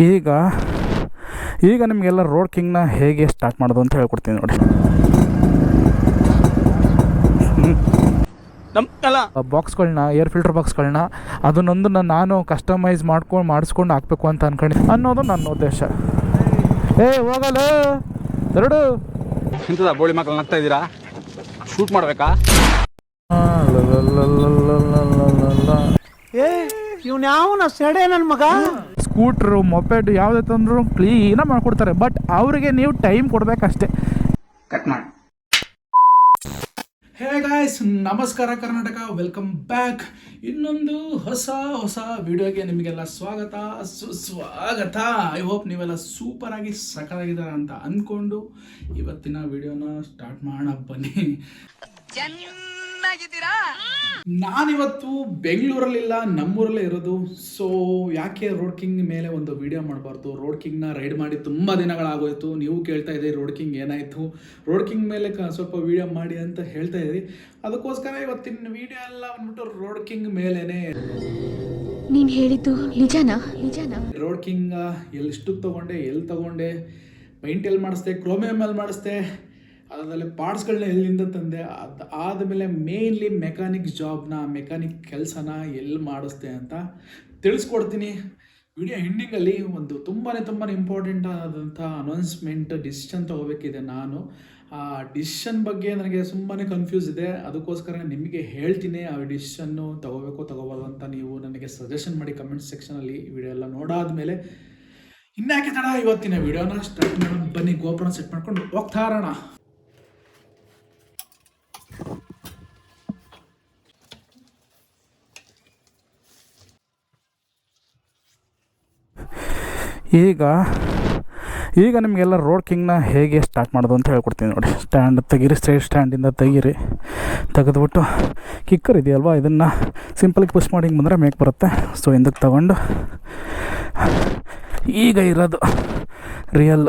ಈಗ ನಿಮಗೆಲ್ಲ ರೋಡ್ ಕಿಂಗ್ನ ಹೇಗೆ ಸ್ಟಾರ್ಟ್ ಮಾಡೋದು ಅಂತ ಹೇಳ್ಕೊಡ್ತೀನಿ ನೋಡಿ. ಬಾಕ್ಸ್ಗಳನ್ನ, ಏರ್ ಫಿಲ್ಟರ್ ಬಾಕ್ಸ್ಗಳನ್ನ ಅದನ್ನೊಂದನ್ನು ನಾನು ಕಸ್ಟಮೈಸ್ ಮಾಡಿಸ್ಕೊಂಡು ಹಾಕ್ಬೇಕು ಅಂತ ಅನ್ನೋದು ನನ್ನ ಉದ್ದೇಶ. ಹೋಗಲ್ಲ ಎರಡು ಇಂಥದ ಬೋಳಿ ಮಕ್ಕಳು ನಗ್ತಾ ಇದ್ದೀರಾ, ಶೂಟ್ ಮಾಡಬೇಕಾ? ಇವ್ನ ಸೆಡೆ ನನ್ನ ಮಗ. ಸ್ಕೂಟ್ರು, ಮೊಪೆಡ್ ಯಾವುದೇ ತಂದ್ರು ಕ್ಲೀನಾಗಿ ಮಾಡ್ಕೊಡ್ತಾರೆ. ಬಟ್ ಅವರಿಗೆ ನೀವು ಟೈಮ್ ಕೊಡಬೇಕಷ್ಟೇ. ಕಟ್ ಮಾಡಿ. ಹೇ ಗಾಯ್ಸ್, ನಮಸ್ಕಾರ ಕರ್ನಾಟಕ, ವೆಲ್ಕಮ್ ಬ್ಯಾಕ್. ಇನ್ನೊಂದು ಹೊಸ ವಿಡಿಯೋಗೆ ನಿಮಗೆಲ್ಲ ಸುಸ್ವಾಗತ. ಐ ಹೋಪ್ ನೀವೆಲ್ಲ ಸೂಪರ್ ಆಗಿ ಸಕಲಾಗಿದ್ದಾರೆ ಅಂತ ಅಂದ್ಕೊಂಡು ಇವತ್ತಿನ ವಿಡಿಯೋನ ಸ್ಟಾರ್ಟ್ ಮಾಡೋಣ ಬನ್ನಿ. ನಾನಿವತ್ತು ಬೆಂಗಳೂರಲ್ಲಿಲ್ಲ, ನಮ್ಮೂರಲ್ಲೇ ಇರೋದು. ಸೊ ಯಾಕೆ ರೋಡ್ ಕಿಂಗ್ ಮೇಲೆ ಒಂದು ವಿಡಿಯೋ ಮಾಡಬಾರ್ದು? ರೋಡ್ ಕಿಂಗ್ನ ರೈಡ್ ಮಾಡಿ ತುಂಬ ದಿನಗಳಾಗೋಯ್ತು. ನೀವು ಕೇಳ್ತಾ ಇದ್ದೀರಿ ರೋಡ್ ಕಿಂಗ್ ಏನಾಯಿತು, ರೋಡ್ ಕಿಂಗ್ ಮೇಲೆ ಸ್ವಲ್ಪ ವಿಡಿಯೋ ಮಾಡಿ ಅಂತ ಹೇಳ್ತಾ ಇದ್ದೀರಿ. ಅದಕ್ಕೋಸ್ಕರ ಇವತ್ತಿನ ವಿಡಿಯೋ ಎಲ್ಲ ಬಂದ್ಬಿಟ್ಟು ರೋಡ್ ಕಿಂಗ್ ಮೇಲೇನೆ. ನೀನು ಹೇಳಿದ್ದು ನಿಜನಾ? ರೋಡ್ ಕಿಂಗ್ ಎಲ್ಲಿ ತಗೊಂಡೆ, ಪೈಂಟ್ ಎಲ್ಲಿ ಮಾಡಿಸ್ದೆ, ಕ್ರೋಮಿಯಂ ಎಲ್ಲಿ ಮಾಡಿಸ್ದೆ, ಅದಾದಮೇಲೆ ಪಾರ್ಟ್ಸ್ಗಳನ್ನ ಎಲ್ಲಿಂದ ತಂದೆ, ಆದಮೇಲೆ ಮೇನ್ಲಿ ಮೆಕ್ಯಾನಿಕ್ ಕೆಲಸನ ಎಲ್ಲಿ ಮಾಡಿಸ್ದೆ ಅಂತ ತಿಳಿಸ್ಕೊಡ್ತೀನಿ. ವಿಡಿಯೋ ಎಂಡಿಂಗಲ್ಲಿ ಒಂದು ತುಂಬಾ ಇಂಪಾರ್ಟೆಂಟ್ ಆದಂಥ ಅನೌನ್ಸ್ಮೆಂಟ್, ಡಿಸಿಷನ್ ತೊಗೋಬೇಕಿದೆ. ನಾನು ಆ ಡಿಸಿಷನ್ ಬಗ್ಗೆ ನನಗೆ ತುಂಬಾ ಕನ್ಫ್ಯೂಸ್ ಇದೆ. ಅದಕ್ಕೋಸ್ಕರ ನಿಮಗೆ ಹೇಳ್ತೀನಿ ಆ ಡಿಸಿಷನ್ನು ತೊಗೋಬಾರ್ದು ಅಂತ. ನೀವು ನನಗೆ ಸಜೆಷನ್ ಮಾಡಿ ಕಮೆಂಟ್ ಸೆಕ್ಷನಲ್ಲಿ. ಈ ವಿಡಿಯೋ ಎಲ್ಲ ನೋಡಾದ್ಮೇಲೆ ಇನ್ಯಾಕೆ ತಡ, ಇವತ್ತಿನ ವಿಡಿಯೋನ ಸ್ಟಾರ್ಟ್ ಮಾಡೋಣ ಬನ್ನಿ. ಗೋಪುರ ಸೆಟ್ ಮಾಡ್ಕೊಂಡು ಹೋಗ್ತಾ ಇರೋಣ. ಈಗ ನಿಮಗೆಲ್ಲ ರೋಡ್ ಕಿಂಗ್ನ ಹೇಗೆ ಸ್ಟಾರ್ಟ್ ಮಾಡೋದು ಅಂತ ಹೇಳ್ಕೊಡ್ತೀನಿ ನೋಡಿ. ಸ್ಟ್ಯಾಂಡ್ ತೆಗೀರಿ, ಸ್ಟ್ರೈಟ್ ಸ್ಟ್ಯಾಂಡಿಂದ ತೆಗೆದುಬಿಟ್ಟು ಕಿಕ್ಕರ್ ಇದೆಯಲ್ವಾ, ಇದನ್ನು ಸಿಂಪಲಾಗಿ ಪುಷ್ ಮಾಡಿ ಹಿಂಗೆ ಬಂದರೆ ಮೇಕ್ ಬರುತ್ತೆ. ಸೊ ಹಿಂದಕ್ಕೆ ತಗೊಂಡು ಈಗ ಇರೋದು ರಿಯಲ್.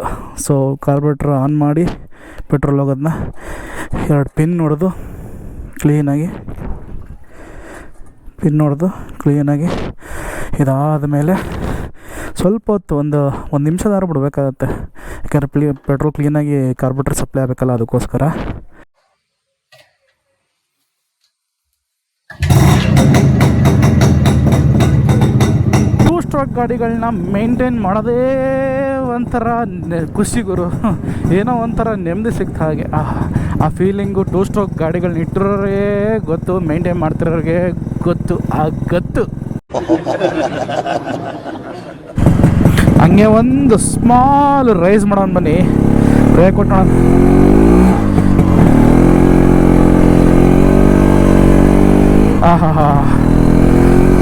ಸೊ ಕಾರ್ಬೋರೇಟ್ರ್ ಆನ್ ಮಾಡಿ ಪೆಟ್ರೋಲ್ ಹೋಗೋದನ್ನ 2 ಪಿನ್ ಹೊಡೆದು ಕ್ಲೀನಾಗಿ ಇದಾದ ಮೇಲೆ ಸ್ವಲ್ಪ ಹೊತ್ತು ಒಂದು ನಿಮಿಷದಾರು ಬಿಡಬೇಕಾಗತ್ತೆ. ಯಾಕಂದರೆ ಪೆಟ್ರೋಲ್ ಕ್ಲೀನಾಗಿ ಕಾರ್ಬೋರೇಟರ್ ಸಪ್ಲೈ ಆಗಬೇಕಲ್ಲ, ಅದಕ್ಕೋಸ್ಕರ. ಟೂ ಸ್ಟ್ರೋಕ್ ಗಾಡಿಗಳನ್ನ ಮೇಂಟೈನ್ ಮಾಡೋದೇ ಒಂಥರ ಖುಷಿ ಗುರು. ಏನೋ ಒಂಥರ ನೆಮ್ಮದಿ ಸಿಕ್ತ ಹಾಗೆ. ಆ ಫೀಲಿಂಗು ಟೂ ಸ್ಟ್ರೋಕ್ ಗಾಡಿಗಳನ್ನ ಇಟ್ಟಿರೋರೇ ಗೊತ್ತು, ಮೇಂಟೈನ್ ಮಾಡ್ತಿರೋರಿಗೆ ಗೊತ್ತು ಆ ಗತ್ತು. ಹಂಗೆ ಒಂದು ಸ್ಮಾಲ್ ರೈಸ್ ಮಾಡೋಣ ಬನ್ನಿ, ಬ್ರೇಕ್ ಕೊಟ್ಟೋಣ.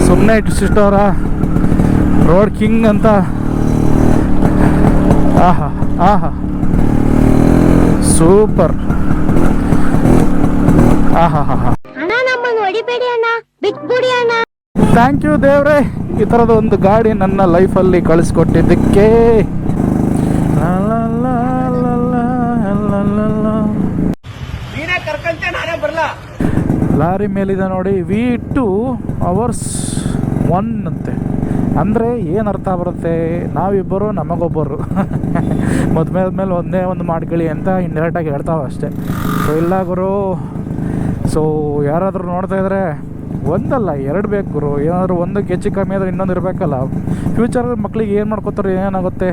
ಸುಮ್ಮನೆ ಇಟ್ಟು ಸಿಸ್ಟವರ ರೋಡ್ ಕಿಂಗ್ ಅಂತ. ಸೂಪರ್. ಥ್ಯಾಂಕ್ ಯು ದೇವ್ರೆ, ಈ ಥರದ ಒಂದು ಗಾಡಿ ನನ್ನ ಲೈಫಲ್ಲಿ ಕಳಿಸ್ಕೊಟ್ಟಿದ್ದಕ್ಕೆ. ಲಾರಿ ಮೇಲಿದೆ ನೋಡಿ, V2 hours 1 ಅಂತೆ. ಅಂದರೆ ಏನು ಅರ್ಥ ಬರುತ್ತೆ, ನಾವಿಬ್ಬರು ನಮಗೊಬ್ಬರು ಮದುವೆ ಒಂದೇ ಒಂದು ಮಾಡ್ಕೊಳ್ಳಿ ಅಂತ ಇಂಡೈರೆಕ್ಟಾಗಿ ಹೇಳ್ತಾವೆ ಅಷ್ಟೇ. ಸೊ ಇಲ್ಲ ಗುರು. ಸೊ ಯಾರಾದರೂ ನೋಡ್ತಾ ಇದ್ರೆ ಒಂದಲ್ಲ 2 ಬೇಕು ಗುರು. ಏನಾದರೂ ಒಂದಕ್ಕೆ ಹೆಚ್ಚು ಕಮ್ಮಿ ಆದರೆ ಇನ್ನೊಂದು ಇರಬೇಕಲ್ಲ. ಫ್ಯೂಚರಲ್ಲಿ ಮಕ್ಳಿಗೆ ಏನು ಮಾಡ್ಕೋತಾರೆ, ಏನಾಗುತ್ತೆ,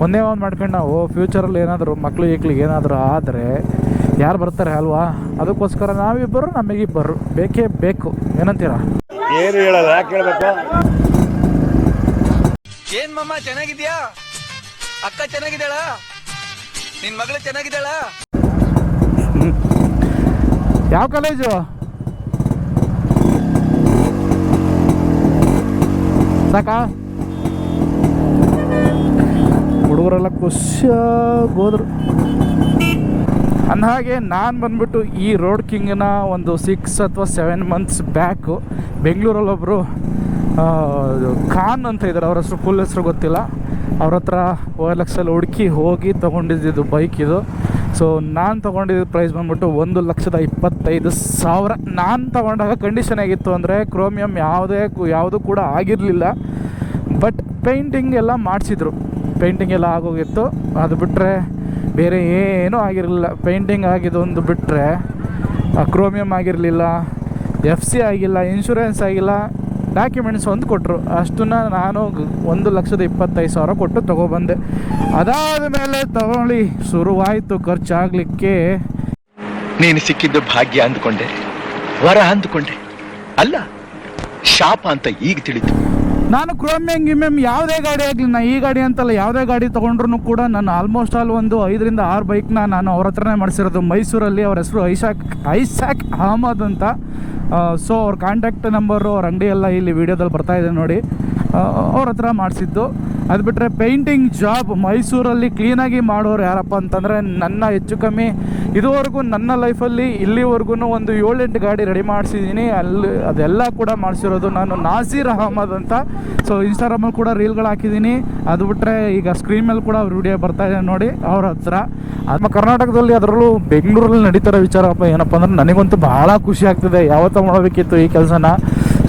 ಒಂದೇ ಒಂದು ಮಾಡ್ಕೊಂಡು ನಾವು ಫ್ಯೂಚರಲ್ಲಿ ಏನಾದರೂ ಮಕ್ಳಿಗೆ ಏನಾದರೂ ಆದರೆ ಯಾರು ಬರ್ತಾರೆ ಅಲ್ವಾ? ಅದಕ್ಕೋಸ್ಕರ ನಾವಿಬ್ಬರು ನಮಗಿಬ್ಬರು ಬೇಕೇ ಬೇಕು. ಏನಂತೀರಾ? ಏನು ಹೇಳಲ್ಲ, ಯಾಕೆ ಹೇಳ್ಬೇಕು? ಏನ್ ಮಮ್ಮ ಚೆನ್ನಾಗಿದ್ಯಾ? ಅಕ್ಕ ಚೆನ್ನಾಗಿದ್ದಾಳ? ನಿನ್ ಮಗಳು ಚೆನ್ನಾಗಿದ್ದಾಳ? ಯಾವ ಕಾಲೇಜು? ಸಾಕಾ? ಹುಡುಗರೆಲ್ಲ ಖುಷಿಯಾಗಿ ಹೋದ್ರು. ಅಂದಹಾಗೆ ನಾನು ಬಂದ್ಬಿಟ್ಟು ಈ ರೋಡ್ ಕಿಂಗ್ನ ಒಂದು 6 ಅಥವಾ 7 months ಬ್ಯಾಕು ಬೆಂಗಳೂರಲ್ಲೊಬ್ಬರು ಖಾನ್ ಅಂತ ಇದ್ದಾರೆ, ಅವ್ರ ಹೆಸರು ಫುಲ್ ಹೆಸರು ಗೊತ್ತಿಲ್ಲ. ಅವ್ರ ಹತ್ರ OLX ಹುಡುಕಿ ಹೋಗಿ ತೊಗೊಂಡಿದ್ದು ಬೈಕ್ ಇದು. ಸೊ ನಾನು ತೊಗೊಂಡಿದ್ದು ಪ್ರೈಸ್ ಬಂದ್ಬಿಟ್ಟು 1,25,000. ನಾನು ತೊಗೊಂಡಾಗ ಕಂಡೀಷನ್ ಆಗಿತ್ತು ಅಂದರೆ ಕ್ರೋಮಿಯಂ ಯಾವುದೂ ಕೂಡ ಆಗಿರಲಿಲ್ಲ. ಬಟ್ ಪೇಂಟಿಂಗ್ ಎಲ್ಲ ಮಾಡಿಸಿದ್ರು, ಪೇಂಟಿಂಗ್ ಎಲ್ಲ ಆಗೋಗಿತ್ತು. ಅದು ಬಿಟ್ಟರೆ ಬೇರೆ ಏನೂ ಆಗಿರಲಿಲ್ಲ. ಪೇಂಟಿಂಗ್ ಆಗಿದ್ದೊಂದು ಬಿಟ್ಟರೆ ಕ್ರೋಮಿಯಮ್ ಆಗಿರಲಿಲ್ಲ, FC ಆಗಿಲ್ಲ, ಇನ್ಶೂರೆನ್ಸ್ ಆಗಿಲ್ಲ, ಡಾಕ್ಯುಮೆಂಟ್ಸ್ ಒಂದು ಕೊಟ್ಟರು. ಅಷ್ಟನ್ನು ನಾನು 1,25,000 ಕೊಟ್ಟು ತೊಗೊಬಂದೆ. ಅದಾದ ಮೇಲೆ ತಗೊಳ್ಳಿ ಶುರುವಾಯಿತು ಖರ್ಚಾಗಲಿಕ್ಕೆ. ನೀನು ಸಿಕ್ಕಿದ್ದು ಭಾಗ್ಯ ಅಂದ್ಕೊಂಡೆ, ವರ ಅಂದ್ಕೊಂಡೆ, ಅಲ್ಲ ಶಾಪ ಅಂತ ಈಗ ತಿಳಿತು. ನಾನು ಕ್ರೋಮಿಯಂ ಯಾವುದೇ ಗಾಡಿ ಆಗಲಿ, ನಾನು ಈ ಗಾಡಿ ಅಂತಲ್ಲ, ಯಾವುದೇ ಗಾಡಿ ತೊಗೊಂಡ್ರು ಕೂಡ ನಾನು ಆಲ್ಮೋಸ್ಟ್ ಆಲ್ ಒಂದು 5 ರಿಂದ 6 ಬೈಕ್ನ ನಾನು ಅವ್ರ ಹತ್ರನೇ ಮಾಡಿಸಿರೋದು. ಮೈಸೂರಲ್ಲಿ ಅವ್ರ ಹೆಸರು ಐಸಾಕ್ ಅಹಮದ್ ಅಂತ. ಸೊ ಅವ್ರ ಕಾಂಟ್ಯಾಕ್ಟ್ ನಂಬರು, ಅವ್ರ ಅಂಗಡಿ ಎಲ್ಲ ಇಲ್ಲಿ ವೀಡಿಯೋದಲ್ಲಿ ಬರ್ತಾ ಇದೆ ನೋಡಿ, ಅವ್ರ ಹತ್ರ ಮಾಡಿಸಿದ್ದು. ಅದು ಬಿಟ್ಟರೆ ಪೇಂಟಿಂಗ್ ಜಾಬ್ ಮೈಸೂರಲ್ಲಿ ಕ್ಲೀನಾಗಿ ಮಾಡೋರು ಯಾರಪ್ಪ ಅಂತಂದರೆ, ನನ್ನ ಹೆಚ್ಚು ಕಮ್ಮಿ ಇದುವರೆಗೂ ನನ್ನ ಲೈಫಲ್ಲಿ ಇಲ್ಲಿವರೆಗೂ ಒಂದು 7-8 ಗಾಡಿ ರೆಡಿ ಮಾಡಿಸಿದ್ದೀನಿ. ಅದೆಲ್ಲ ಕೂಡ ಮಾಡಿಸಿರೋದು ನಾನು, ನಾಸೀರ್ ಅಹಮದ್ ಅಂತ. ಸೊ ಇನ್ಸ್ಟಾಗ್ರಾಮಲ್ಲಿ ಕೂಡ ರೀಲ್ಗಳು ಹಾಕಿದ್ದೀನಿ. ಅದು ಬಿಟ್ಟರೆ ಈಗ ಸ್ಕ್ರೀನ್ ಮೇಲೆ ಕೂಡ ಅವ್ರ ವಿಡಿಯೋ ಬರ್ತಾ ಇದೆ ನೋಡಿ ಅವ್ರ ಹತ್ರ. ನಮ್ಮ ಕರ್ನಾಟಕದಲ್ಲಿ, ಅದರಲ್ಲೂ ಬೆಂಗಳೂರಲ್ಲಿ ನಡೀತಾರೋ ವಿಚಾರಪ್ಪ ಏನಪ್ಪ ಅಂದ್ರೆ ನನಗಂತೂ ಭಾಳ ಖುಷಿ ಆಗ್ತಿದೆ. ಯಾವತ್ತೂ ಮಾಡಬೇಕಿತ್ತು ಈ ಕೆಲಸನ.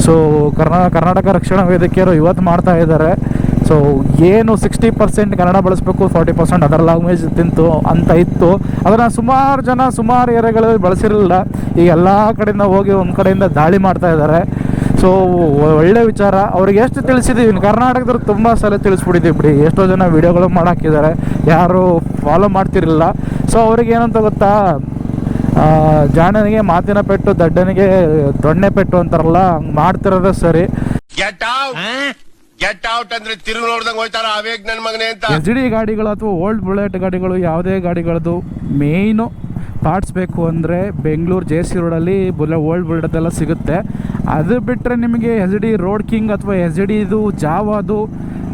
ಸೊ ಕರ್ನಾಟಕ ರಕ್ಷಣಾ ವೇದಿಕೆಯವರು ಇವತ್ತು ಮಾಡ್ತಾ ಇದ್ದಾರೆ. ಸೊ ಏನು 60% ಕನ್ನಡ ಬಳಸಬೇಕು, 40% ಅದರ್ ಲ್ಯಾಂಗ್ವೇಜ್ ತಿಂತು ಅಂತ ಇತ್ತು. ಅದನ್ನು ಸುಮಾರು ಏರಿಯಾಗಳಲ್ಲಿ ಬಳಸಿರಲಿಲ್ಲ. ಈಗ ಎಲ್ಲ ಕಡೆಯಿಂದ ಹೋಗಿ ಒಂದು ಕಡೆಯಿಂದ ದಾಳಿ ಮಾಡ್ತಾ ಇದ್ದಾರೆ. ಸೊ ಒಳ್ಳೆ ವಿಚಾರ. ಅವ್ರಿಗೆ ಎಷ್ಟು ತಿಳಿಸಿದ್ದೀವಿ, ಕರ್ನಾಟಕದವ್ರು ತುಂಬ ಸಲ ತಿಳಿಸ್ಬಿಟ್ಟಿದ್ದೀವಿ ಬಿಡಿ. ಎಷ್ಟೋ ಜನ ವೀಡಿಯೋಗಳು ಮಾಡಾಕಿದ್ದಾರೆ, ಯಾರು ಫಾಲೋ ಮಾಡ್ತಿರಲಿಲ್ಲ. ಸೊ ಅವ್ರಿಗೆ ಏನಂತ ಗೊತ್ತಾ, ಜಾಣನಿಗೆ ಮಾತಿನ ಪೆಟ್ಟು, ದಡ್ಡನಿಗೆ ದೊಣ್ಣೆ ಪೆಟ್ಟು ಅಂತಾರಲ್ಲ, ಹಂಗೆ ಮಾಡ್ತಿರೋದೇ ಸರಿ. ಗೆಟ್ ಔಟ್ ಅಂದ್ರೆ ತಿರುಗಿ ನೋಡ್ದಂಗೆ ಹೋಯ್ತಾರ ಅವೇಗ್ ನನ್ನ ಮಗನೇ ಅಂತ. SD ಗಾಡಿಗಳು ಅಥವಾ ಓಲ್ಡ್ ಬುಲೆಟ್ ಗಾಡಿಗಳು, ಯಾವುದೇ ಗಾಡಿಗಳದ್ದು ಮೇಯ್ನು ಪಾರ್ಟ್ಸ್ ಬೇಕು ಅಂದರೆ ಬೆಂಗಳೂರು JC ರೋಡಲ್ಲಿ ಓಲ್ಡ್ ಬುಲೆಟ್ ಎಲ್ಲ ಸಿಗುತ್ತೆ. ಅದು ಬಿಟ್ಟರೆ ನಿಮಗೆ SD ರೋಡ್ ಕಿಂಗ್ ಅಥವಾ SD ಇದು ಜಾವಾದು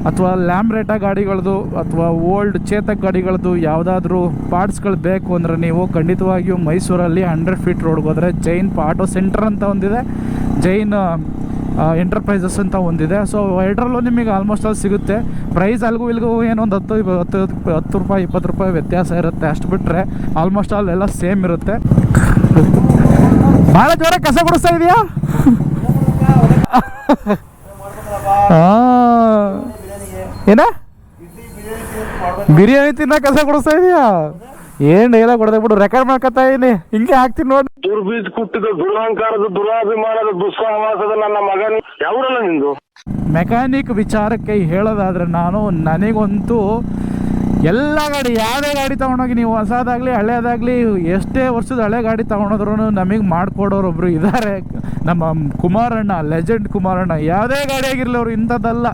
ಅಥವಾ ಲ್ಯಾಂಬ್ರೇಟಾ ಗಾಡಿಗಳದ್ದು ಅಥವಾ ಓಲ್ಡ್ ಚೇತಕ್ ಗಾಡಿಗಳದ್ದು ಯಾವುದಾದ್ರೂ ಪಾರ್ಟ್ಸ್ಗಳು ಬೇಕು ಅಂದರೆ ನೀವು ಖಂಡಿತವಾಗಿಯೂ ಮೈಸೂರಲ್ಲಿ 100 ಫೀಟ್ ರೋಡ್ಗೆ ಹೋದರೆ ಜೈನ್ ಆಟೋ ಸೆಂಟರ್ ಅಂತ ಒಂದಿದೆ, ಜೈನ್ ಎಂಟರ್ಪ್ರೈಸಸ್ ಅಂತ ಒಂದಿದೆ. ಸೊ ಎರಡರಲ್ಲೂ ನಿಮಗೆ ಆಲ್ಮೋಸ್ಟ್ ಅಲ್ಲಿ ಸಿಗುತ್ತೆ. ಪ್ರೈಸ್ ಅಲ್ಲಿಗೂ ಇಲ್ಲಿಗೂ ಏನೊಂದು 10 ರೂಪಾಯಿ 20 ರೂಪಾಯಿ ವ್ಯತ್ಯಾಸ ಇರುತ್ತೆ. ಅಷ್ಟು ಬಿಟ್ಟರೆ ಆಲ್ಮೋಸ್ಟ್ ಆಲ್ ಎಲ್ಲ ಸೇಮ್ ಇರುತ್ತೆ. ಭಾಳ ಜೋರ ಕಸ ಗುಡಿಸ್ತಾ ಇದೆಯಾ? ಏನ ಬಿರಿಯಾನಿ ತಿನ್ನ ಕಸ ಗುಡಿಸ್ತಾ ಇದೆಯಾ? ಏನ್ ಡೈಲಾಗ್ ಹೊಡೆದ ಬಿಡು, ರೆಕಾರ್ಡ್ ಮಾಡ್ಕೊತಾ ಇದೀನಿ, ಹಿಂಗೆ ಹಾಕ್ತೀನಿ ನೋಡಿ. ದುರ್ಬೀಜ್ ಕುಟ್ಟಿದ ದುರಹಂಕಾರದ ದುರಾಭಿಮಾನದ ದುಸ್ಸಾಹಸದ ನನ್ನ ಮಗನ ಯಾವ್ರಲ್ಲ ನಿಂದು. ಮೆಕ್ಯಾನಿಕ್ ವಿಚಾರಕ್ಕೆ ಹೇಳೋದಾದ್ರೆ, ನನಗಂತೂ ಎಲ್ಲ ಗಾಡಿ, ಯಾವುದೇ ಗಾಡಿ ತೊಗೊಂಡೋಗಿ ನೀವು ಹೊಸದಾಗಲಿ ಹಳೆಯದಾಗಲಿ, ಎಷ್ಟೇ ವರ್ಷದ ಹಳೆ ಗಾಡಿ ತೊಗೊಂಡೋದ್ರೂ ನಮಗೆ ಮಾಡಿಕೊಡೋರೊಬ್ರು ಇದ್ದಾರೆ, ನಮ್ಮ ಕುಮಾರಣ್ಣ, ಲೆಜೆಂಡ್ ಕುಮಾರಣ್ಣ. ಯಾವುದೇ ಗಾಡಿ ಆಗಿರಲಿ ಅವರು, ಇಂಥದ್ದಲ್ಲ,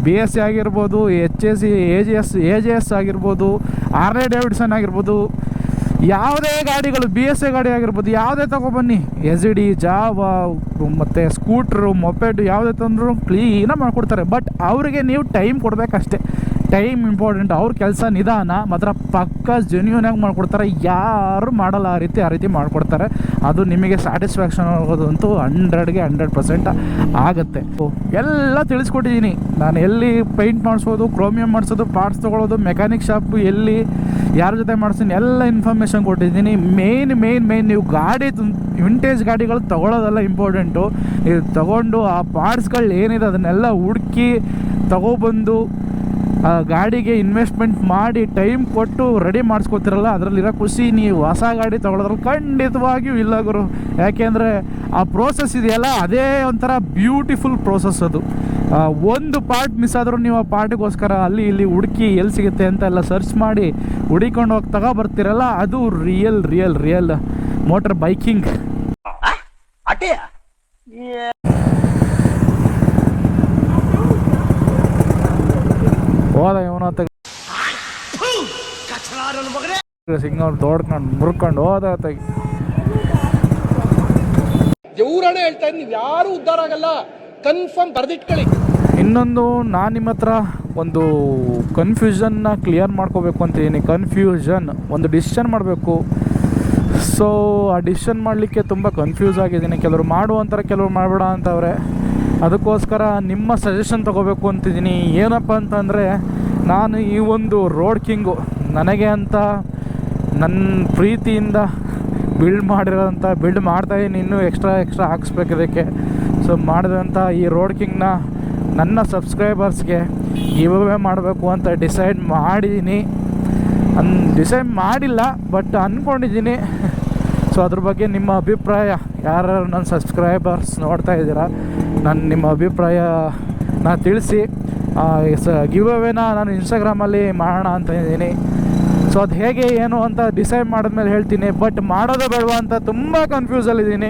BSc ಆಗಿರ್ಬೋದು, HSC AJS ಆಗಿರ್ಬೋದು, ಆರ್ಲೆ ಡೇವಿಡ್ಸನ್ ಆಗಿರ್ಬೋದು, ಯಾವುದೇ ಗಾಡಿಗಳು, BSc ಗಾಡಿ ಆಗಿರ್ಬೋದು, ಯಾವುದೇ ತೊಗೊಬನ್ನಿ, SD ಜಾವಾ ಮತ್ತು ಸ್ಕೂಟ್ರು, ಮೊಪೆಡ್ ಯಾವುದೇ ತಂದರೂ ಕ್ಲೀನಾಗಿ ಮಾಡಿಕೊಡ್ತಾರೆ. ಬಟ್ ಅವರಿಗೆ ನೀವು ಟೈಮ್ ಕೊಡಬೇಕಷ್ಟೇ. Time important. ಅವ್ರ ಕೆಲಸ ನಿಧಾನ, ಮಾತ್ರ ಪಕ್ಕ ಜೆನ್ಯೂನಾಗಿ ಮಾಡಿಕೊಡ್ತಾರೆ. ಯಾರು ಮಾಡಲ್ಲ ಆ ರೀತಿ ಮಾಡಿಕೊಡ್ತಾರೆ. ಅದು ನಿಮಗೆ ಸ್ಯಾಟಿಸ್ಫ್ಯಾಕ್ಷನ್ ಆಗೋದಂತೂ 100ಗೆ 100% ಆಗುತ್ತೆ. ಎಲ್ಲ ತಿಳಿಸ್ಕೊಟ್ಟಿದ್ದೀನಿ ನಾನು. ಎಲ್ಲಿ ಪೇಂಟ್ ಮಾಡಿಸೋದು, ಕ್ರೋಮಿಯಂ ಮಾಡಿಸೋದು, ಪಾರ್ಟ್ಸ್ ತೊಗೊಳ್ಳೋದು, ಮೆಕ್ಯಾನಿಕ್ ಶಾಪ್ ಎಲ್ಲಿ, ಯಾರ ಜೊತೆ ಮಾಡಿಸ್ತೀನಿ, ಎಲ್ಲ ಇನ್ಫಾರ್ಮೇಷನ್ ಕೊಟ್ಟಿದ್ದೀನಿ. ಮೇನ್ ನೀವು ಗಾಡಿ ವಿಂಟೇಜ್ ಗಾಡಿಗಳು ತೊಗೊಳ್ಳೋದೆಲ್ಲ ಇಂಪಾರ್ಟೆಂಟು. ಇದು ತೊಗೊಂಡು ಆ ಪಾರ್ಟ್ಸ್ಗಳು ಏನಿದೆ ಅದನ್ನೆಲ್ಲ ಹುಡುಕಿ ತೊಗೊಬಂದು ಆ ಗಾಡಿಗೆ ಇನ್ವೆಸ್ಟ್ಮೆಂಟ್ ಮಾಡಿ ಟೈಮ್ ಕೊಟ್ಟು ರೆಡಿ ಮಾಡಿಸ್ಕೊತಿರಲ್ಲ, ಅದರಲ್ಲಿರೋ ಖುಷಿ ನೀವು ಹೊಸ ಗಾಡಿ ತೊಗೊಳೋದ್ರಲ್ಲಿ ಖಂಡಿತವಾಗಿಯೂ ಇಲ್ಲ ಗುರು. ಯಾಕೆಂದರೆ ಆ ಪ್ರೋಸೆಸ್ ಇದೆಯಲ್ಲ, ಅದೇ ಒಂಥರ ಬ್ಯೂಟಿಫುಲ್ ಪ್ರೋಸೆಸ್ ಅದು. ಒಂದು ಪಾರ್ಟ್ ಮಿಸ್ ಆದರೂ ನೀವು ಆ ಪಾರ್ಟಿಗೋಸ್ಕರ ಅಲ್ಲಿ ಇಲ್ಲಿ ಹುಡುಕಿ ಎಲ್ಲಿ ಸಿಗುತ್ತೆ ಅಂತ ಎಲ್ಲ ಸರ್ಚ್ ಮಾಡಿ ಹುಡಿಕೊಂಡು ಹೋಗಿ ತಗೊಬರ್ತೀರಲ್ಲ, ಅದು ರಿಯಲ್ ಮೋಟರ್ ಬೈಕಿಂಗ್. ಹೋದ ಇವನು ಅಂತ ಸಿಗ್ನಲ್ ತೋಡ್ಕೊಂಡು ಮುರ್ಕೊಂಡು ಹೋದ. ದೇವ್ರನೇ ಹೇಳ್ತಾ ಇದ್ದೀನಿ, ನೀವು ಯಾರು ಉದ್ಧಾರ ಆಗಲ್ಲ, ಕನ್ಫರ್ಮ್ ಬರ್ದಿಟ್ಕೊಳ್ಳಿ. ಇನ್ನೊಂದು ನಾನು ನಿಮ್ಮ ಹತ್ರ ಒಂದು ಕನ್ಫ್ಯೂಷನ್ನ ಕ್ಲಿಯರ್ ಮಾಡ್ಕೋಬೇಕು ಅಂತಿದ್ದೀನಿ. ಒಂದು ಡಿಸಿಷನ್ ಮಾಡಬೇಕು. ಸೊ ಆ ಡಿಸಿಷನ್ ಮಾಡಲಿಕ್ಕೆ ತುಂಬ ಕನ್ಫ್ಯೂಸ್ ಆಗಿದ್ದೀನಿ. ಕೆಲವರು ಮಾಡು ಅಂತಾರೆ, ಕೆಲವರು ಮಾಡಬೇಡ ಅಂತವ್ರೆ. ಅದಕ್ಕೋಸ್ಕರ ನಿಮ್ಮ ಸಜೆಷನ್ ತೊಗೋಬೇಕು ಅಂತಿದ್ದೀನಿ. ಏನಪ್ಪ ಅಂತಂದರೆ, ನಾನು ಈ ಒಂದು ರೋಡ್ ಕಿಂಗು ನನಗೆ ಅಂತ ನನ್ನ ಪ್ರೀತಿಯಿಂದ ಬಿಲ್ಡ್ ಮಾಡ್ತಾಯಿದ್ದೀನಿ. ಇನ್ನೂ ಎಕ್ಸ್ಟ್ರಾ ಹಾಕ್ಸ್ಬೇಕು ಇದಕ್ಕೆ. ಸೊ ಮಾಡಿದಂಥ ಈ ರೋಡ್ ಕಿಂಗ್ನ ನನ್ನ ಸಬ್ಸ್ಕ್ರೈಬರ್ಸ್ಗೆ ಗಿವ್ ಅವೇ ಮಾಡಬೇಕು ಅಂತ ಡಿಸೈಡ್ ಮಾಡಿದ್ದೀನಿ. ಡಿಸೈಡ್ ಮಾಡಿಲ್ಲ, ಬಟ್ ಅಂದ್ಕೊಂಡಿದ್ದೀನಿ. ಸೊ ಅದ್ರ ಬಗ್ಗೆ ನಿಮ್ಮ ಅಭಿಪ್ರಾಯ, ಯಾರು ನನ್ನ ಸಬ್ಸ್ಕ್ರೈಬರ್ಸ್ ನೋಡ್ತಾ ಇದ್ದೀರಾ, ನಿಮ್ಮ ಅಭಿಪ್ರಾಯನ ತಿಳಿಸಿ. ಗಿವ್ ಅವೇನ ನಾನು ಇನ್ಸ್ಟಾಗ್ರಾಮಲ್ಲಿ ಮಾಡೋಣ ಅಂತ ಇದ್ದೀನಿ. ಸೊ ಅದು ಹೇಗೆ ಏನು ಅಂತ ಡಿಸೈಡ್ ಮಾಡಿದ್ಮೇಲೆ ಹೇಳ್ತೀನಿ. ಬಟ್ ಮಾಡೋದು ಬೇಡವಾ ಅಂತ ತುಂಬ ಕನ್ಫ್ಯೂಸಲ್ಲಿದ್ದೀನಿ.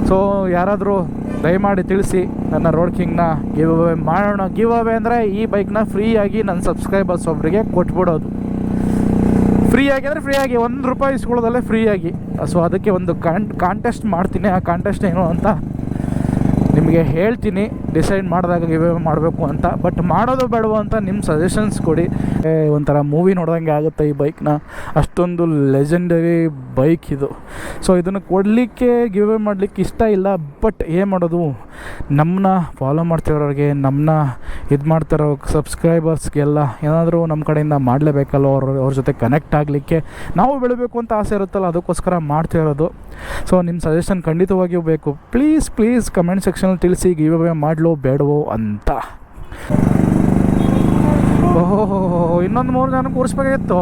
ಸೊ ಯಾರಾದರೂ ದಯಮಾಡಿ ತಿಳಿಸಿ, ನನ್ನ ರೋಡ್ ಕಿಂಗ್ನ ಗಿವ್ ಅವೇ ಮಾಡೋಣ. ಗಿವ್ ಅವೇ ಅಂದರೆ ಈ ಬೈಕ್ನ ಫ್ರೀಯಾಗಿ ನನ್ನ ಸಬ್ಸ್ಕ್ರೈಬರ್ಸ್ ಒಬ್ಬರಿಗೆ ಕೊಟ್ಬಿಡೋದು. ಫ್ರೀಯಾಗಿ ಅಂದರೆ ಫ್ರೀಯಾಗಿ ₹1 ಇಸ್ಕೊಳ್ಳೋದಲ್ಲೇ ಫ್ರೀಯಾಗಿ. ಸೊ ಅದಕ್ಕೆ ಒಂದು ಕಾಂಟೆಸ್ಟ್ ಮಾಡ್ತೀನಿ. ಆ ಕಾಂಟೆಸ್ಟ್ ಏನು ಅಂತ ನಿಮಗೆ ಹೇಳ್ತೀನಿ ಡಿಸೈಡ್ ಮಾಡಿದಾಗ ಗಿವ್ ಅವೇ ಮಾಡಬೇಕು ಅಂತ. ಬಟ್ ಮಾಡೋದು ಬೇಡವೋ ಅಂತ ನಿಮ್ಮ ಸಜೆಷನ್ಸ್ ಕೊಡಿ. ಒಂಥರ ಮೂವಿ ನೋಡ್ದಂಗೆ ಆಗುತ್ತೆ ಈ ಬೈಕ್ನ, ಅಷ್ಟೊಂದು ಲೆಜೆಂಡರಿ ಬೈಕ್ ಇದು. ಸೊ ಇದನ್ನು ಕೊಡಲಿಕ್ಕೆ ಗಿವ್ ಅವೇ ಮಾಡಲಿಕ್ಕೆ ಇಷ್ಟ ಇಲ್ಲ. ಬಟ್ ಏನು ಮಾಡೋದು, ನಮ್ಮನ್ನ ಫಾಲೋ ಮಾಡ್ತಿರೋರಿಗೆ, ನಮ್ಮನ್ನ ಇದು ಮಾಡ್ತಿರೋ ಸಬ್ಸ್ಕ್ರೈಬರ್ಸ್ಗೆಲ್ಲ ಏನಾದರೂ ನಮ್ಮ ಕಡೆಯಿಂದ ಮಾಡಲೇಬೇಕಲ್ಲ. ಅವ್ರ ಜೊತೆ ಕನೆಕ್ಟ್ ಆಗಲಿಕ್ಕೆ, ನಾವು ಬೆಳಿಬೇಕು ಅಂತ ಆಸೆ ಇರುತ್ತಲ್ಲ, ಅದಕ್ಕೋಸ್ಕರ ಮಾಡ್ತಿರೋದು. ಸೊ ನಿಮ್ಮ ಸಜೆಷನ್ ಖಂಡಿತವಾಗಿಯೂ ಬೇಕು. ಪ್ಲೀಸ್ ಕಮೆಂಟ್ ಸೆಕ್ಷನಲ್ಲಿ ತಿಳಿಸಿ ಗಿವ್ ಅವೇ ಮಾಡಲೋ ಬೇಡವೋ ಅಂತ. ಓಹೋ, ಇನ್ನೊಂದು 3 ಜನ ಕೂರಿಸ್ಬೇಕಾಗಿತ್ತು.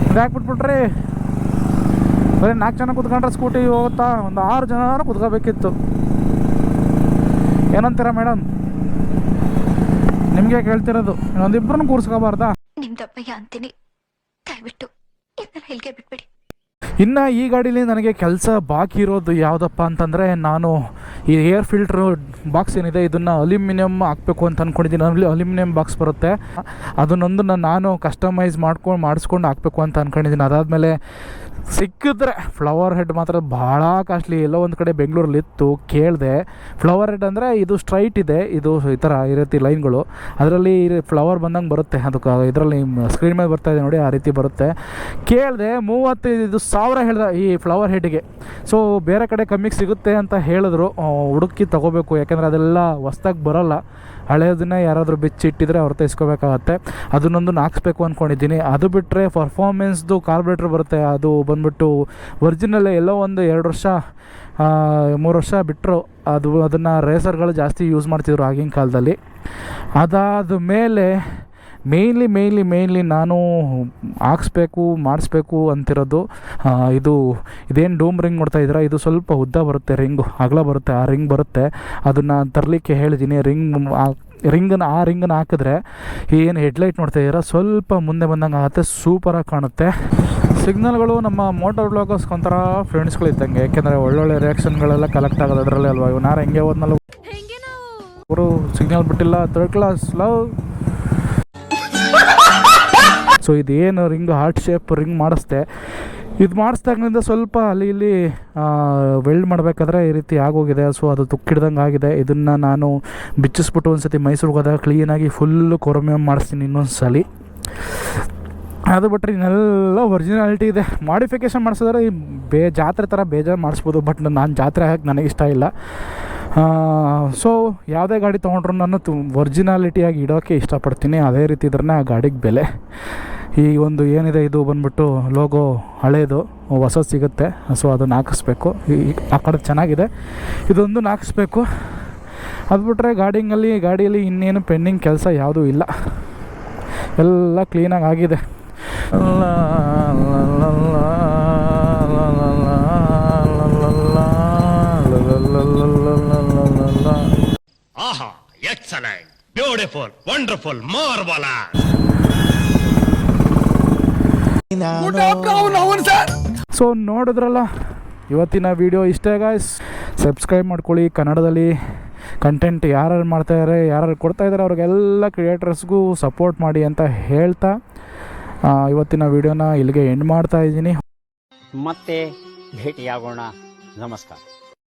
ಅದು ಹಾಕ್ಬಿಟ್ಬಿಟ್ರಿ. ಬರೀ 4 ಜನ ಕೂತ್ಕೊಂಡ್ರೆ ಸ್ಕೂಟಿ ಹೋಗುತ್ತಾ? ಒಂದು 6 ಜನ ಕೂತ್ಕೋಬೇಕಿತ್ತು. ಏನಂತೀರಾ ಮೇಡಮ್? ನಿಮಗೆ ಕೇಳ್ತಿರೋದು, ಇನ್ನೊಂದಿಬ್ಬರನ್ನು ಕೂರಿಸ್ಕೋಬಾರ್ದಾ? ನಿಮ್ದಪ್ಪಯ್ಯ ಅಂತೀನಿ, ದಯವಿಟ್ಟು ಇದನ್ನ ಹೇಳಿಕೆ ಬಿಟ್ಬಿಡಿ. ಇನ್ನು ಈ ಗಾಡೀಲಿ ನನಗೆ ಕೆಲಸ ಬಾಕಿ ಇರೋದು ಯಾವುದಪ್ಪ ಅಂತಂದರೆ, ನಾನು ಈ ಏರ್ ಫಿಲ್ಟ್ರು ಬಾಕ್ಸ್ ಏನಿದೆ ಇದನ್ನು ಅಲ್ಯೂಮಿನಿಯಮ್ ಹಾಕಬೇಕು ಅಂತ ಅಂದ್ಕೊಂಡಿದ್ದೀನಿ. ಅಲ್ಯೂಮಿನಿಯಂ ಬಾಕ್ಸ್ ಬರುತ್ತೆ, ಅದನ್ನೊಂದು ನಾನು ಕಸ್ಟಮೈಸ್ ಮಾಡಿಸ್ಕೊಂಡು ಹಾಕಬೇಕು ಅಂತ ಅಂದ್ಕೊಂಡಿದ್ದೀನಿ. ಅದಾದಮೇಲೆ ಸಿಕ್ಕಿದ್ರೆ ಫ್ಲವರ್ ಹೆಡ್ ಮಾತ್ರ ಭಾಳ ಕಾಸ್ಟ್ಲಿ. ಎಲ್ಲೋ ಒಂದು ಕಡೆ ಬೆಂಗಳೂರಲ್ಲಿ ಇತ್ತು, ಕೇಳಿದೆ. ಫ್ಲವರ್ ಹೆಡ್ ಅಂದರೆ ಇದು ಸ್ಟ್ರೈಟ್ ಇದೆ, ಇದು ಈ ಥರ ಈ ರೀತಿ ಲೈನ್ಗಳು, ಅದರಲ್ಲಿ ಫ್ಲವರ್ ಬಂದಂಗೆ ಬರುತ್ತೆ. ಅದಕ್ಕೆ ಇದರಲ್ಲಿ ಸ್ಕ್ರೀನ್ ಮೇಲೆ ಬರ್ತಾಯಿದೆ ನೋಡಿ, ಆ ರೀತಿ ಬರುತ್ತೆ. ಕೇಳಿದೆ, 35,000 ಹೇಳ್ದೆ ಈ ಫ್ಲವರ್ ಹೆಡ್ಗೆ. ಸೊ ಬೇರೆ ಕಡೆ ಕಮ್ಮಿಗೆ ಸಿಗುತ್ತೆ ಅಂತ ಹೇಳಿದ್ರು. ಹುಡುಕಿ ತೊಗೋಬೇಕು, ಯಾಕೆಂದರೆ ಅದೆಲ್ಲ ಹೊಸ್ದಾಗಿ ಬರೋಲ್ಲ. ಹಳೆಯದನ್ನೇ ಯಾರಾದರೂ ಬಿಚ್ಚಿಟ್ಟಿದ್ರೆ ಅವ್ರ ಇಸ್ಕೋಬೇಕಾಗತ್ತೆ. ಅದನ್ನೊಂದು ಹಾಕ್ಸ್ಬೇಕು ಅಂದ್ಕೊಂಡಿದ್ದೀನಿ. ಅದು ಬಿಟ್ಟರೆ ಪರ್ಫಾರ್ಮೆನ್ಸ್ದು ಕಾರ್ಬ್ರೇಟ್ರ್ ಬರುತ್ತೆ, ಅದು ಬಂದ್ಬಿಟ್ಟು ಒರಿಜಿನಲ್ಲೇ ಎಲ್ಲೋ ಒಂದು 2 ವರ್ಷ 3 ವರ್ಷ ಬಿಟ್ಟರು. ಅದನ್ನು ರೇಸರ್ಗಳು ಜಾಸ್ತಿ ಯೂಸ್ ಮಾಡ್ತಿದ್ರು ಆಗಿನ ಕಾಲದಲ್ಲಿ. ಅದಾದ ಮೇಲೆ ಮೇಯ್ನ್ಲಿ ನಾನು ಹಾಕ್ಸ್ಬೇಕು ಮಾಡಿಸ್ಬೇಕು ಅಂತಿರೋದು ಇದೇನು ಡೂಮ್ ರಿಂಗ್ ನೋಡ್ತಾ ಇದ್ದೀರಾ, ಇದು ಸ್ವಲ್ಪ ಉದ್ದ ಬರುತ್ತೆ, ಅಗಲ ಬರುತ್ತೆ. ಆ ರಿಂಗ್ ಬರುತ್ತೆ, ಅದನ್ನು ತರಲಿಕ್ಕೆ ಹೇಳಿದ್ದೀನಿ. ಆ ರಿಂಗನ್ನು ಹಾಕಿದ್ರೆ ಏನು ಹೆಡ್ಲೈಟ್ ನೋಡ್ತಾ ಇದ್ದೀರಾ ಸ್ವಲ್ಪ ಮುಂದೆ ಬಂದಂಗೆ ಆಗುತ್ತೆ, ಸೂಪರಾಗಿ ಕಾಣುತ್ತೆ. ಸಿಗ್ನಲ್ಗಳು ನಮ್ಮ ಮೋಟರ್ ಬ್ಲಾಗರ್ಸ್ಗೆ ಒಂಥರ ಫ್ರೆಂಡ್ಸ್ಗಳು ಇದ್ದಂಗೆ, ಯಾಕೆಂದರೆ ಒಳ್ಳೊಳ್ಳೆ ರಿಯಾಕ್ಷನ್ಗಳೆಲ್ಲ ಕಲೆಕ್ಟ್ ಆಗೋದು ಅದರಲ್ಲೇ ಅಲ್ವಾ. ಇವು ನಾರು ಹೆಂಗೆ ಹೋದ್ನಲ್ಲ, ಅವರು ಸಿಗ್ನಲ್ ಬಿಟ್ಟಿಲ್ಲ, 3rd ಕ್ಲಾಸ್ ಲವ್. ಸೊ ಇದೇನು ರಿಂಗ್ ಹಾರ್ಟ್ ಶೇಪ್ ರಿಂಗ್ ಮಾಡಿಸ್ದೆ, ಇದು ಮಾಡಿಸ್ದಾಗಿನಿಂದ ಸ್ವಲ್ಪ ಅಲ್ಲಿ ಇಲ್ಲಿ ವೆಲ್ಡ್ ಮಾಡಬೇಕಾದ್ರೆ ಈ ರೀತಿ ಆಗೋಗಿದೆ. ಸೊ ಅದು ತುಕ್ಕಿಡ್ದಂಗೆ ಆಗಿದೆ. ಇದನ್ನು ನಾನು ಬಿಚ್ಚಿಸ್ಬಿಟ್ಟು ಒಂದು ಸತಿ ಮೈಸೂರಿಗೆ ಹೋದಾಗ ಕ್ಲೀನಾಗಿ ಫುಲ್ಲು ಕ್ರೋಮಿಯಮ್ ಮಾಡಿಸ್ತೀನಿ ಇನ್ನೊಂದು ಸಲ. ಅದು ಬಿಟ್ಟರೆ ಇನ್ನೆಲ್ಲ ಒರಿಜಿನಾಲಿಟಿ ಇದೆ. ಮಾಡಿಫಿಕೇಷನ್ ಮಾಡಿಸಿದ್ರೆ ಜಾತ್ರೆ ಥರ ಬೇಜಾರು ಮಾಡಿಸ್ಬೋದು, ಬಟ್ ನಾನು ಜಾತ್ರೆ ಹಾಕಿ ನನಗಿಷ್ಟ ಇಲ್ಲ. ಸೊ ಯಾವುದೇ ಗಾಡಿ ತೊಗೊಂಡ್ರು ನಾನು ಒರಿಜಿನಾಲಿಟಿಯಾಗಿ ಇಡೋಕ್ಕೆ ಇಷ್ಟಪಡ್ತೀನಿ. ಅದೇ ರೀತಿ ಇದ್ರೆ ಆ ಗಾಡಿಗೆ ಬೆಲೆ. ಈ ಒಂದು ಏನಿದೆ ಇದು ಬಂದ್ಬಿಟ್ಟು ಲೋಗೋ ಹಳೇದು, ಹೊಸದು ಸಿಗುತ್ತೆ. ಸೊ ಅದನ್ನು ಹಾಕಿಸ್ಬೇಕು. ಆ ಕಡೆ ಚೆನ್ನಾಗಿದೆ, ಇದೊಂದು ಹಾಕಿಸ್ಬೇಕು. ಅದು ಬಿಟ್ಟರೆ ಗಾಡಿಯಲ್ಲಿ ಇನ್ನೇನು ಪೆಂಡಿಂಗ್ ಕೆಲಸ ಯಾವುದೂ ಇಲ್ಲ, ಎಲ್ಲ ಕ್ಲೀನಾಗಿ ಆಗಿದೆ. ಆಹಾ, excellent, beautiful, wonderful, marvellous. So ನೋಡಿದ್ರಲ್ಲ ಇವತ್ತಿನ ವಿಡಿಯೋ ಇಷ್ಟೇ ಗಾಯ್ಸ್. ಸಬ್ಸ್ಕ್ರೈಬ್ ಮಾಡ್ಕೊಳ್ಳಿ. ಕನ್ನಡದಲ್ಲಿ ಕಂಟೆಂಟ್ ಯಾರು ಮಾಡ್ತಾಯಿದ್ದಾರೆ, ಯಾರು ಕೊಡ್ತಾಯಿದ್ದಾರೆ ಅವ್ರಿಗೆಲ್ಲ ಕ್ರಿಯೇಟರ್ಸ್ಗೂ ಸಪೋರ್ಟ್ ಮಾಡಿ ಅಂತ ಹೇಳ್ತಾ ಇವತ್ತಿನ ವಿಡಿಯೋನ ಇಲ್ಲಿಗೆ ಎಂಡ್ ಮಾಡ್ತಾ ಇದ್ದೀನಿ. ಮತ್ತೆ ಭೇಟಿಯಾಗೋಣ. ನಮಸ್ಕಾರ.